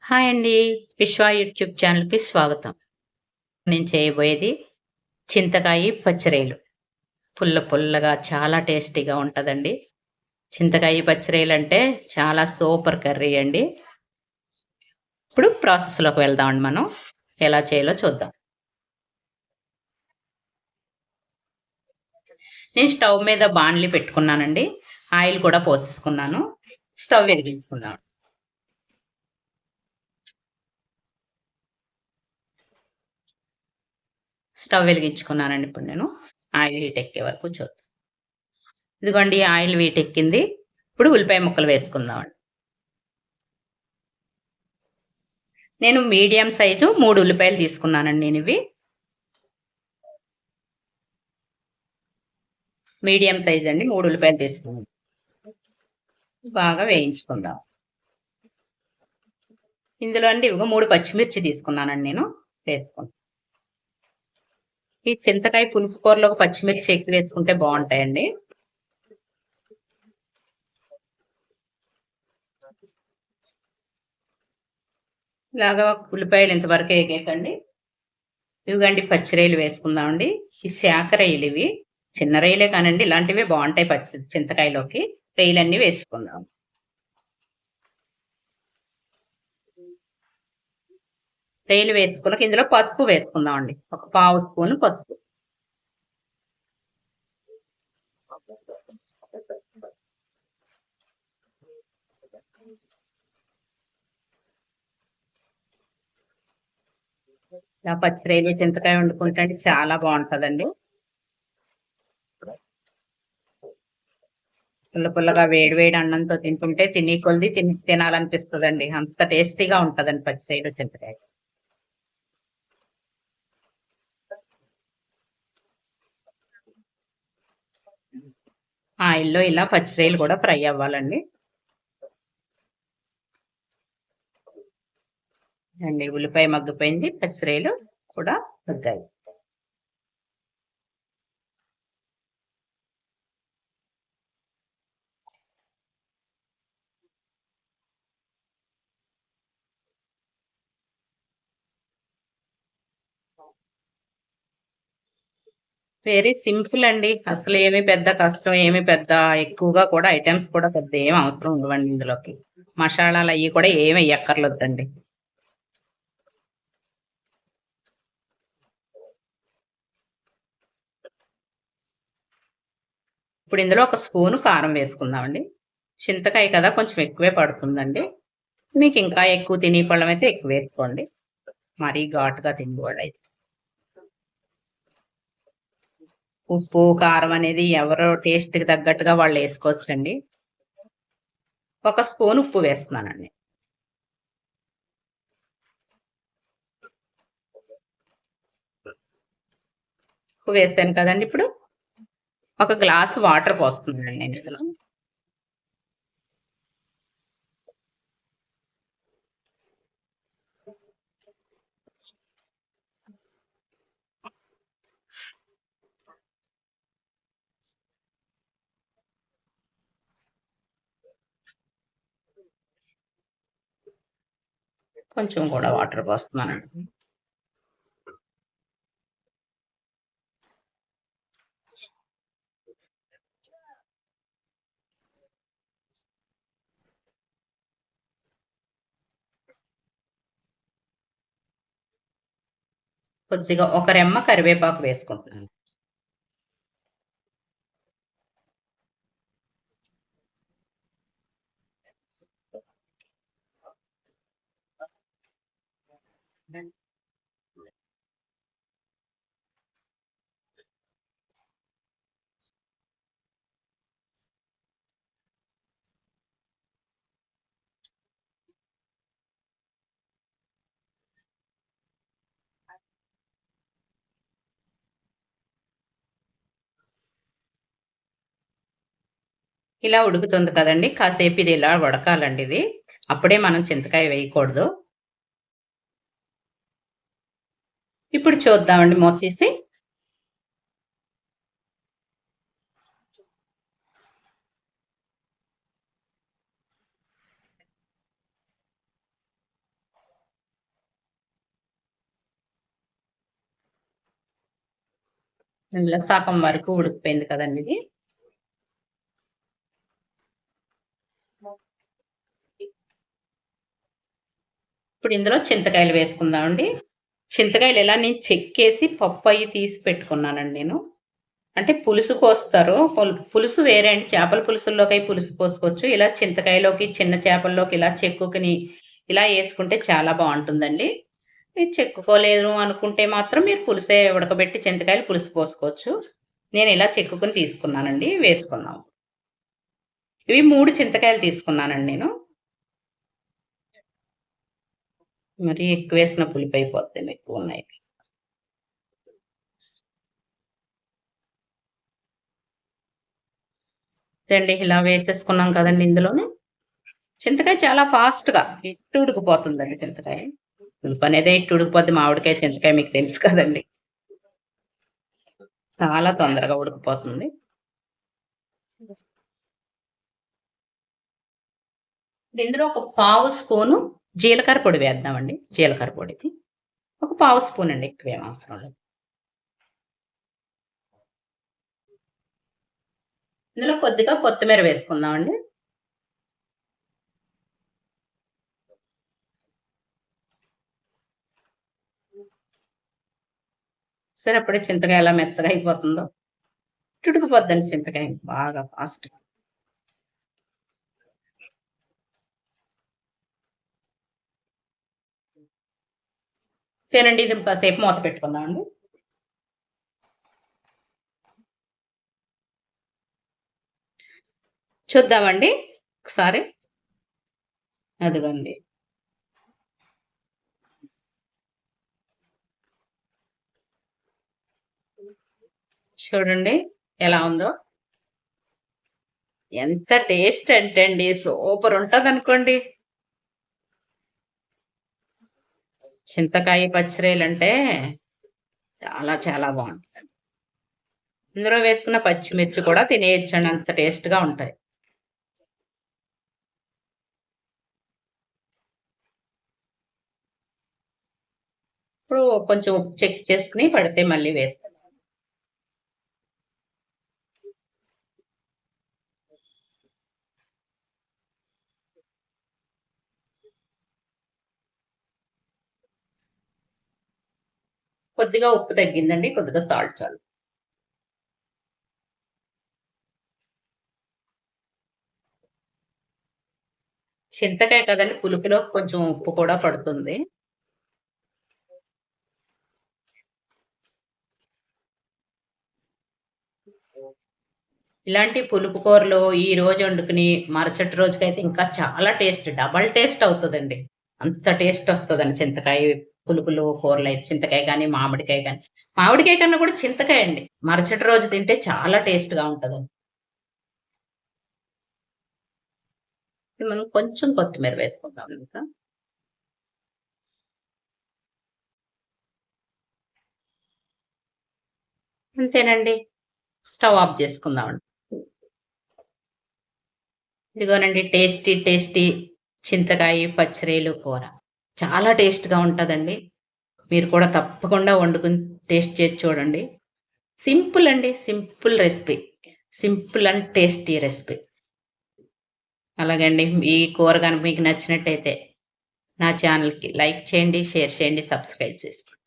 Hi అండి. విశ్వ YouTube ఛానల్‌కి స్వాగతం. నేను చేయబోయేది చింతకాయ పచ్చిరొయ్యలు. పుల్ల పుల్లగా చాలా టేస్టీగా ఉంటదండి. చింతకాయ పచ్చిరొయ్యలంటే చాలా సూపర్ కర్రీ అండి. ఇప్పుడు ప్రాసెస్‌లోకి వెళ్దామండి మనం. ఎలా చేయాలో చూద్దాం. నేను స్టవ్ మీద బాండ్లీ పెట్టుకున్నానండి. ఆయిల్ కూడా పోసేసుకున్నాను. స్టవ్ వెలిగించుకుందాం. స్టవ్ వెలిగించుకున్నానండి ఇప్పుడు నేను. ఆయిల్ హీట్ ఎక్కే వరకు చూద్దాం. ఇదిగోండి ఆయిల్ వీటెక్కింది. ఇప్పుడు ఉల్లిపాయ ముక్కలు వేసుకుందామండి. నేను మీడియం సైజు 3 ఉల్లిపాయలు తీసుకున్నానండి నేనివి. మీడియం సైజ్ అండి 3 ఉల్లిపాయలు తీసుకున్నాను. బాగా వేయించుకుందాం. ఇందులో అండి ఇవిగో 3 పచ్చిమిర్చి తీసుకున్నానండి నేను. వేసుకుంటాను. ఈ చింతకాయ పులుపు కూరలోకి పచ్చిమిర్చి ఎక్కువ వేసుకుంటే బావుంటాయండి. ఇలాగా ఉల్లిపాయలు ఇంతవరకు ఏగాకండి. ఇవిగండి పచ్చి రొయ్యలు వేసుకుందామండి. ఈ శాఖ రొయ్యలివి. చిన్న రొయ్యలే కానండి ఇలాంటివే బావుంటాయి చింతకాయలోకి. రొయ్యలన్నీ వేసుకుందాం. రొయ్యలు వేసుకున్నాక ఇందులో పసుపు వేసుకుందామండి. ఒక పావు స్పూను పసుపు. ఇలా పచ్చి రొయ్యలు చింతకాయ వండుకుంటే అండి చాలా బావుంటదండి. పుల్ల పుల్లగా వేడి వేడి అన్నంతో తింటుంటే తినే కొలిది తినాలనిపిస్తదండి. అంత టేస్టీగా ఉంటదండి పచ్చి రొయ్యలు చింతకాయ. ఆయిల్‌లో ఇలా పచ్చి రొయ్యలు కూడా ఫ్రై అవ్వాలండి. అండి ఉల్లిపాయ మగ్గిపోయింది. పచ్చి రొయ్యలు కూడా మగ్గాయి. వెరీ సింపుల్ అండి. అసలు ఏమి పెద్ద కష్టం, ఏమి పెద్ద ఎక్కువగా కూడా ఐటెమ్స్ కూడా పెద్ద ఏమి అవసరం ఉండవండి ఇందులోకి. మసాలాలయ్యి కూడా ఏమి ఎయ్యక్కర్లేదండి. ఇప్పుడు ఇందులో ఒక స్పూను కారం వేసుకుందామండి. చింతకాయ కదా కొంచెం ఎక్కువే పడుతుందండి. మీకింకా ఎక్కువ తినే పళ్ళమైతే ఎక్కువేసుకోండి. మరీ ఘాటుగా తినేవాళ్ళైతే. ఉప్పు, కారం అనేది ఎవరు టేస్ట్‌కి తగ్గట్టుగా వాళ్ళేసుకోవచ్చండి. ఒక స్పూన్ ఉప్పు వేస్తున్నానండి. ఉప్పు వేసాను కదండీ ఇప్పుడు. ఒక గ్లాస్ వాటర్ పోస్తున్నానండి నేను ఇందులో. కొంచెం కూడా వాటర్ పోస్తున్నానండి. కొద్దిగా ఒక రెమ్మ కరివేపాకు వేసుకుంటున్నాను. ఇలా ఉడుకుతుంది కదండీ! కాసేపు ఇది ఇలా ఉడకాలండి ఇది. అప్పుడే మనం చింతకాయ వేయకూడదు. ఇప్పుడు చూద్దామండి మూత తీసి. ఇందులో సగం వరకు ఉడికిపోయింది కదండి ఇది. ఇప్పుడు ఇందులో చింతకాయలు వేసుకుందామండి. చింతకాయలు ఎలా నేను చెక్కేసి పప్పు అయ్యి తీసి పెట్టుకున్నానండి నేను. అంటే పులుసు పోస్తారు. పులుసు వేరే అండి. చేపల పులుసుల్లోకి పులుసు పోసుకోవచ్చు. ఇలా చింతకాయలోకి, చిన్న చేపల్లోకి ఇలా చెక్కుకొని ఇలా యేసుకుంటే చాలా బావుంటుందండి. ఇది చెక్కుకోలేదు అనుకుంటే మాత్రం మీరు పులుసే ఉడకబెట్టి చింతకాయలు పులుసు పోసుకోవచ్చు. నేను ఇలా చెక్కుకొని తీసుకున్నానండి. వేసుకుందాం. ఇవి 3 చింతకాయలు తీసుకున్నానండి నేను. మరీ ఎక్కువేసిన పులుపయిపోద్దేమో ఎక్కువున్నాయి. అండి ఇలా వేసేసుకున్నాం కదండీ ఇందులోనే. చింతకాయ చాలా ఫాస్ట్‌గా ఇట్టు ఉడికిపోతుందండి చింతకాయ. పులుపనేదే ఇట్టు ఉడికిపోద్ది. మామిడికాయ, చింతకాయ మీకు తెలుసు కదండీ. చాలా తొందరగా ఉడికిపోతుంది. ఇప్పుడు ఇందులో ఒక పావు స్పూను జీలకర్ర పొడి వేద్దామండి. జీలకర్ర పొడిది. ఒక పావు స్పూన్ అండి. ఎక్కువేం అవసరం లేదు. ఇందులో కొద్దిగా కొత్తిమీర వేసుకుందామండి. సరే అప్పుడే చింతకాయ ఎలా మెత్తగా అయిపోతుందో. చుట్టుకుపోద్దండి చింతకాయ బాగా ఫాస్ట్‌గా. తినండి ఇది కాసేపు మూత పెట్టుకుందామండి. చూద్దామండి ఒకసారి. అదిగోండి. చూడండి ఎలా ఉందో. ఎంత టేస్ట్ అంటే అండి సూపర్ ఉంటదనుకోండి. చింతకాయ పచ్చరేలంటే చాలా చాలా బావుంటాయి. ఇందులో వేసుకున్న పచ్చిమిర్చి కూడా తినేయొచ్చండి. అంత టేస్ట్‌గా ఉంటాయి. ఇప్పుడు కొంచెం ఉప్పు చెక్ చేసుకొని పడితే మళ్ళీ వేస్తాను. కొద్దిగా ఉప్పు తగ్గిందండి. కొద్దిగా సాల్ట్ చాలు. చింతకాయ కదండీ పులుపులో కొంచెం ఉప్పు కూడా పడుతుంది. ఇలాంటి పులుపు కూరలు ఈ రోజు వండుకుని మరుసటి రోజుకైతే ఇంకా చాలా టేస్ట్ డబల్ టేస్ట్ అవుతదండి. అంత టేస్ట్ వస్తదండి చింతకాయ పులుపులు కూరలైతే చింతకాయ గాని, మామిడికాయ గాని. మామిడికాయ కన్నా కూడా చింతకాయ అండి. మరుసటి రోజు తింటే చాలా టేస్ట్‌గా ఉంటదండి. మనం కొంచెం కొత్తిమీర వేసుకుందాం ఇంకా. అంతేనండి. స్టవ్ ఆఫ్ చేసుకుందామండి. ఇదిగోనండి టేస్టీ టేస్టీ చింతకాయ పచ్చిరొయ్యలు కూర. చాలా టేస్ట్‌గా ఉంటదండి. మీరు కూడా తప్పకుండా వండుకొని టేస్ట్ చేసి చూడండి. సింపుల్ అండి. Simple recipe. Simple and tasty recipe. అలాగే అండి. ఈ కూర గనుక మీకు నచ్చినట్టయితే నా ఛానల్‌కి లైక్ చేయండి, షేర్ చేయండి, సబ్స్క్రైబ్ చేసుకోండి.